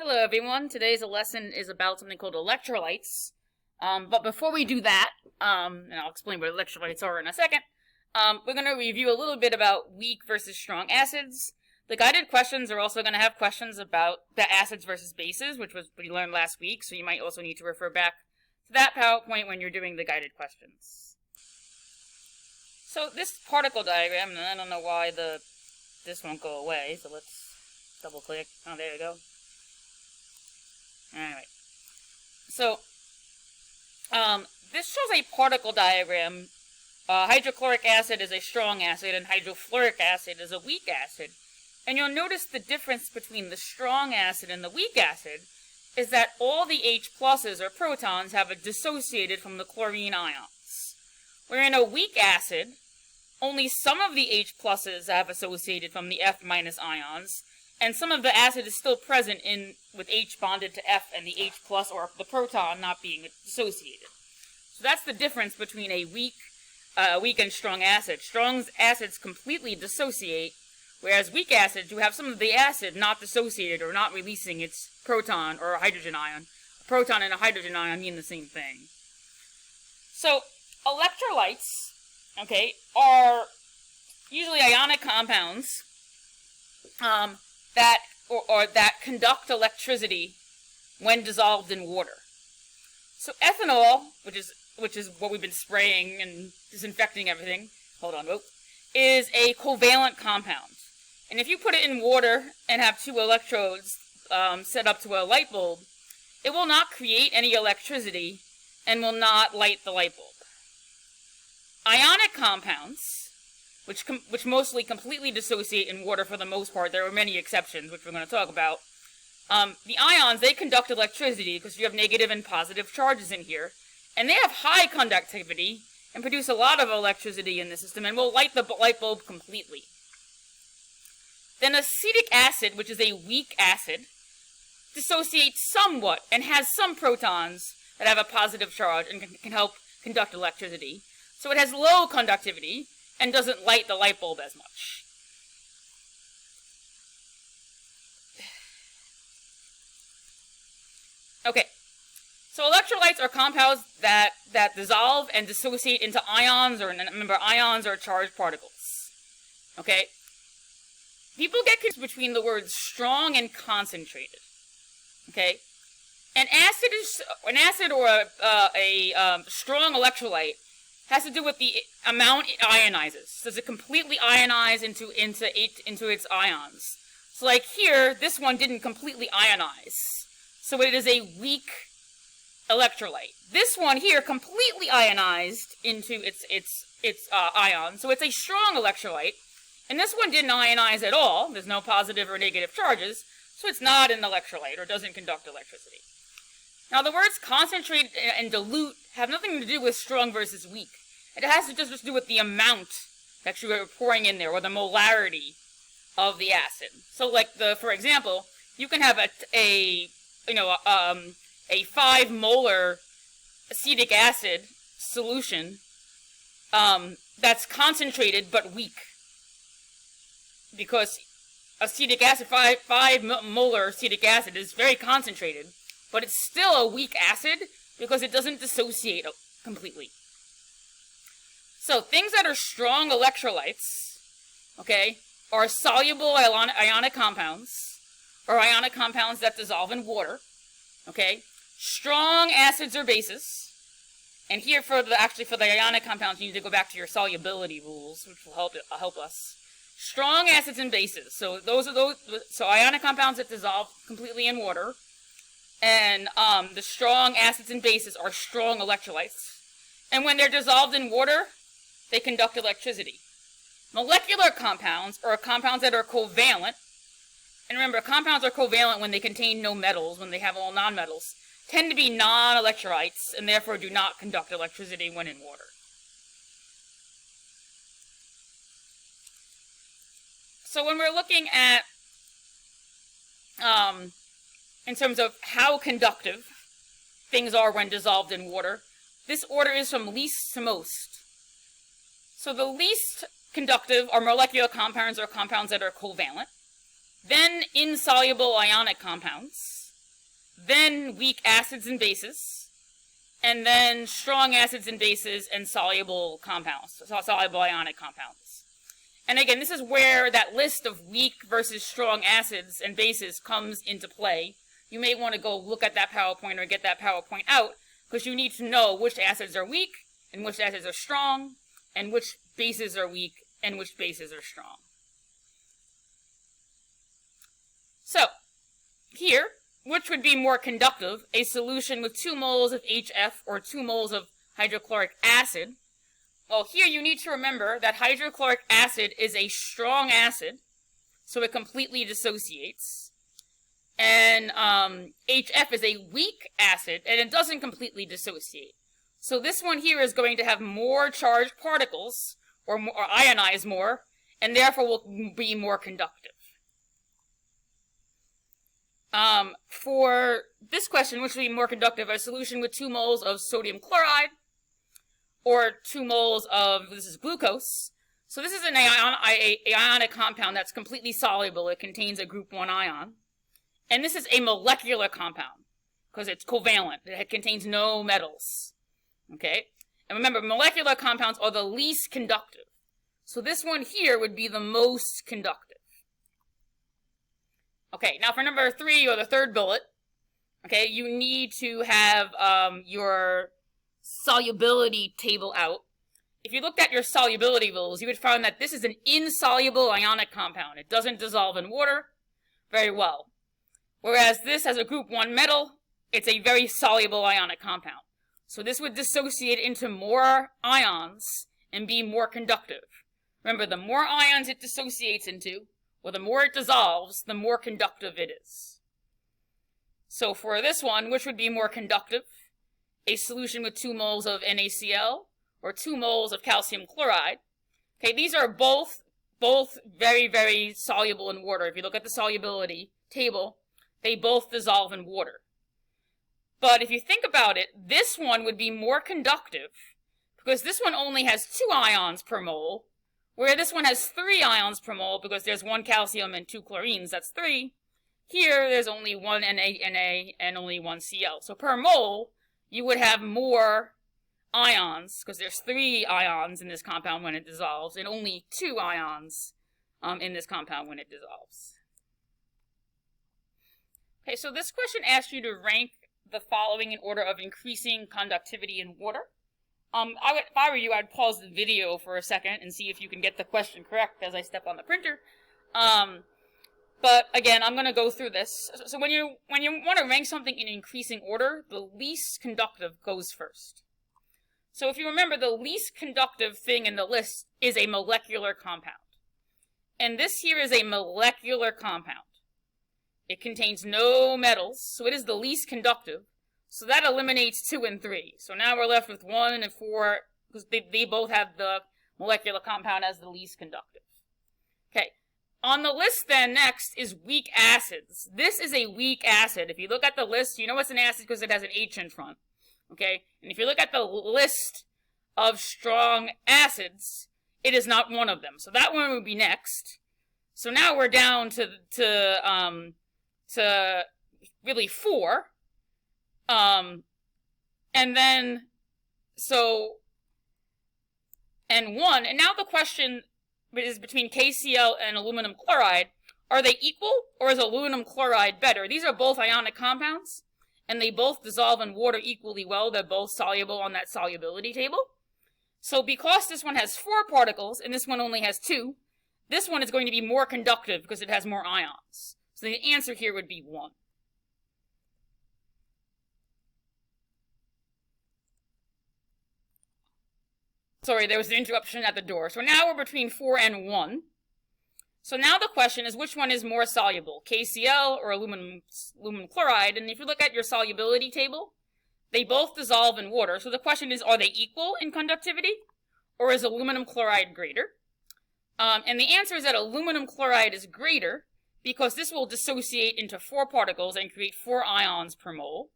Hello everyone, today's lesson is about something called electrolytes. But before we do that, and I'll explain what electrolytes are in a second, we're going to review a little bit about weak versus strong acids. The guided questions are also going to have questions about the acids versus bases, which was what we learned last week, so you might also need to refer back to that PowerPoint when you're doing the guided questions. So this particle diagram, and I don't know why this won't go away, so let's double click. Oh, there you go. Alright, so this shows a particle diagram. Hydrochloric acid is a strong acid and hydrofluoric acid is a weak acid. And you'll notice the difference between the strong acid and the weak acid is that all the H pluses or protons have dissociated from the chlorine ions. Where in a weak acid, only some of the H pluses have associated from the F minus ions, and some of the acid is still present with H bonded to F and the H plus or the proton not being dissociated. So that's the difference between a weak and strong acid. Strong acids completely dissociate, whereas weak acids, you have some of the acid not dissociated or not releasing its proton or a hydrogen ion. A proton and a hydrogen ion mean the same thing. So electrolytes, okay, are usually ionic compounds that conduct electricity when dissolved in water. So ethanol, which is what we've been spraying and disinfecting everything, is a covalent compound. And if you put it in water and have two electrodes set up to a light bulb, it will not create any electricity and will not light the light bulb. Ionic compounds, which mostly completely dissociate in water for the most part. There are many exceptions, which we're going to talk about. The ions, they conduct electricity because you have negative and positive charges in here. And they have high conductivity and produce a lot of electricity in the system and will light the light bulb completely. Then acetic acid, which is a weak acid, dissociates somewhat and has some protons that have a positive charge and can help conduct electricity. So it has low conductivity and doesn't light the light bulb as much. Okay, so electrolytes are compounds that dissolve and dissociate into ions, or remember, ions are charged particles. Okay, people get confused between the words strong and concentrated. Okay, an acid or a strong electrolyte has to do with the amount it ionizes. Does it completely ionize into its ions? So like here, this one didn't completely ionize. So it is a weak electrolyte. This one here completely ionized into its ions. So it's a strong electrolyte. And this one didn't ionize at all. There's no positive or negative charges. So it's not an electrolyte or doesn't conduct electricity. Now the words concentrate and dilute have nothing to do with strong versus weak. It has to just do with the amount that you are pouring in there, or the molarity of the acid. So, like for example, you can have a 5 molar acetic acid solution that's concentrated but weak, because acetic acid, 5 molar acetic acid, is very concentrated, but it's still a weak acid because it doesn't dissociate completely. So things that are strong electrolytes, okay, are soluble ionic compounds, or ionic compounds that dissolve in water, okay. Strong acids or bases, and here for the ionic compounds, you need to go back to your solubility rules, which will help us. Strong acids and bases. So So ionic compounds that dissolve completely in water, and the strong acids and bases are strong electrolytes. And when they're dissolved in water, they conduct electricity. Molecular compounds are compounds that are covalent. And remember, compounds are covalent when they contain no metals, when they have all nonmetals. Tend to be non-electrolytes, and therefore do not conduct electricity when in water. So when we're looking at, in terms of how conductive things are when dissolved in water, this order is from least to most. So the least conductive are molecular compounds, or compounds that are covalent. Then insoluble ionic compounds. then weak acids and bases, and then strong acids and bases and soluble compounds, soluble ionic compounds. And again, this is where that list of weak versus strong acids and bases comes into play. You may want to go look at that PowerPoint or get that PowerPoint out, because you need to know which acids are weak and which acids are strong, and which bases are weak and which bases are strong. So, here, which would be more conductive, a solution with 2 moles of HF or 2 moles of hydrochloric acid? Well, here you need to remember that hydrochloric acid is a strong acid, so it completely dissociates. And HF is a weak acid, and it doesn't completely dissociate. So this one here is going to have more charged particles, or ionize more, and therefore will be more conductive. For this question, which would be more conductive, a solution with 2 moles of sodium chloride, or 2 moles of, this is glucose. So this is an ionic compound that's completely soluble. It contains a group 1 ion. And this is a molecular compound, because it's covalent. It contains no metals. Okay? And remember, molecular compounds are the least conductive. So this one here would be the most conductive. Okay, now for number 3, or the third bullet, okay, you need to have your solubility table out. If you looked at your solubility rules, you would find that this is an insoluble ionic compound. It doesn't dissolve in water very well. Whereas this has a group 1 metal, it's a very soluble ionic compound. So this would dissociate into more ions and be more conductive. Remember, the more ions it dissociates into, or the more it dissolves, the more conductive it is. So for this one, which would be more conductive? A solution with 2 moles of NaCl, or 2 moles of calcium chloride. Okay, these are both very, very soluble in water. If you look at the solubility table, they both dissolve in water. But if you think about it, this one would be more conductive, because this one only has 2 ions per mole, where this one has 3 ions per mole, because there's 1 calcium and 2 chlorines, that's 3. Here, there's only 1 Na and only 1 Cl. So per mole, you would have more ions, because there's 3 ions in this compound when it dissolves, and only 2 ions in this compound when it dissolves. Okay, so this question asks you to rank the following in order of increasing conductivity in water. If I were you, I'd pause the video for a second and see if you can get the question correct as I step on the printer. But again, I'm going to go through this. So when you want to rank something in increasing order, the least conductive goes first. So if you remember, the least conductive thing in the list is a molecular compound. And this here is a molecular compound. It contains no metals, so it is the least conductive. So that eliminates 2 and 3. So now we're left with 1 and 4, because they both have the molecular compound as the least conductive. Okay. On the list then next is weak acids. This is a weak acid. If you look at the list, you know it's an acid because it has an H in front. Okay? And if you look at the list of strong acids, it is not one of them. So that one would be next. So now we're down to really 4. And then, and 1. And now the question is between KCl and aluminum chloride. Are they equal, or is aluminum chloride better? These are both ionic compounds, and they both dissolve in water equally well. They're both soluble on that solubility table. So because this one has 4 particles, and this one only has 2, this one is going to be more conductive because it has more ions. So the answer here would be 1. Sorry, there was an interruption at the door. So now we're between 4 and 1. So now the question is, which one is more soluble, KCl or aluminum chloride? And if you look at your solubility table, they both dissolve in water. So the question is, are they equal in conductivity, or is aluminum chloride greater? And the answer is that aluminum chloride is greater, because this will dissociate into 4 particles and create 4 ions per mole.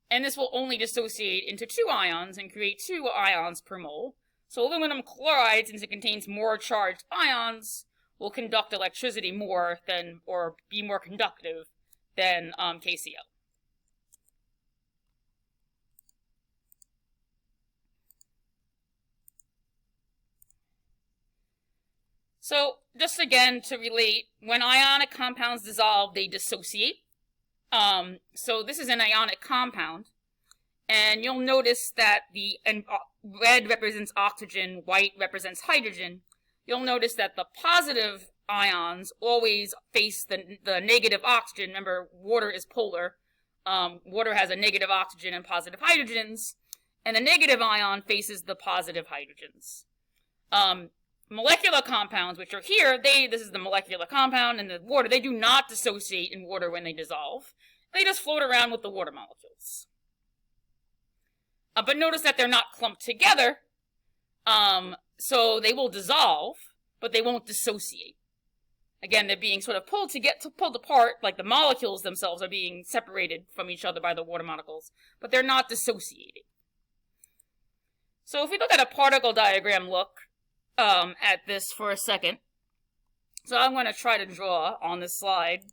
And this will only dissociate into 2 ions and create 2 ions per mole. So aluminum chloride, since it contains more charged ions, will conduct electricity more than, or be more conductive than KCl. So, just again to relate, when ionic compounds dissolve, they dissociate. So this is an ionic compound, and you'll notice that red represents oxygen, white represents hydrogen. You'll notice that the positive ions always face the negative oxygen. Remember, water is polar. Water has a negative oxygen and positive hydrogens, and the negative ion faces the positive hydrogens. Molecular compounds, which are here, this is the molecular compound, and the water, they do not dissociate in water when they dissolve. They just float around with the water molecules. But notice that they're not clumped together, so they will dissolve, but they won't dissociate. Again, they're being sort of pulled apart, like the molecules themselves are being separated from each other by the water molecules, but they're not dissociating. So if we look at a particle diagram at this for a second. So I'm going to try to draw on this slide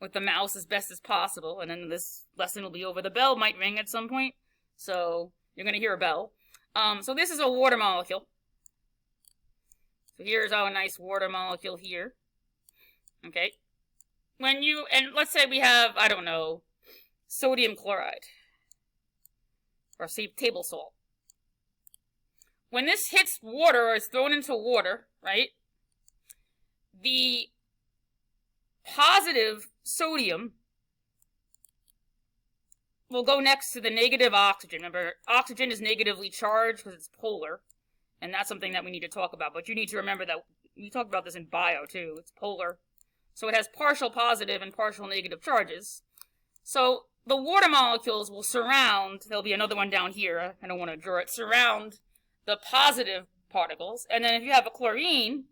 with the mouse as best as possible, and then this lesson will be over. The bell might ring at some point, so you're going to hear a bell. So this is a water molecule. So here's our nice water molecule here. Okay. And let's say we have, I don't know, sodium chloride, or say table salt. When this hits water or is thrown into water, right, the positive sodium will go next to the negative oxygen. Remember, oxygen is negatively charged because it's polar, and that's something that we need to talk about. But you need to remember that we talked about this in bio, too. It's polar. So it has partial positive and partial negative charges. So the water molecules will surround, there'll be another one down here, I don't want to draw it, surround the positive particles, and then if you have a chlorine,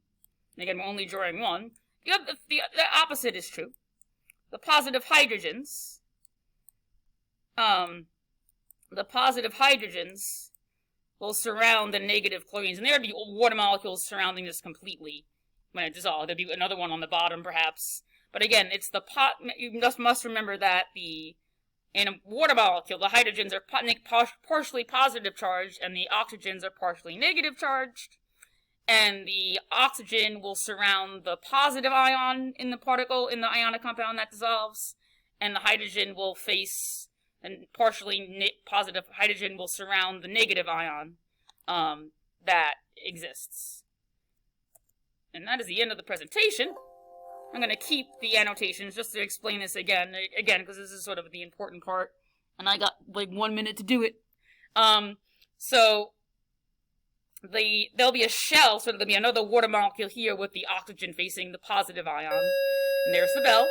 again we're only drawing one, you have the opposite is true. The positive hydrogens, will surround the negative chlorines, and there would be water molecules surrounding this completely when it dissolves. There'd be another one on the bottom, perhaps. But again, it's you just must remember that in a water molecule, the hydrogens are partially positive charged, and the oxygens are partially negative charged. And the oxygen will surround the positive ion in the particle, in the ionic compound that dissolves, and the hydrogen will face, and partially positive hydrogen will surround the negative ion that exists. And that is the end of the presentation. I'm going to keep the annotations just to explain this again, because this is sort of the important part, and I got like 1 minute to do it. So there'll be a shell, so there'll be another water molecule here with the oxygen facing the positive ion, and there's the bell.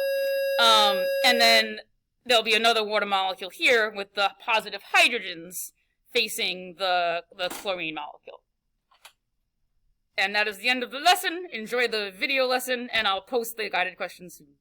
And then there'll be another water molecule here with the positive hydrogens facing the chlorine molecule. And that is the end of the lesson. Enjoy the video lesson, and I'll post the guided questions soon.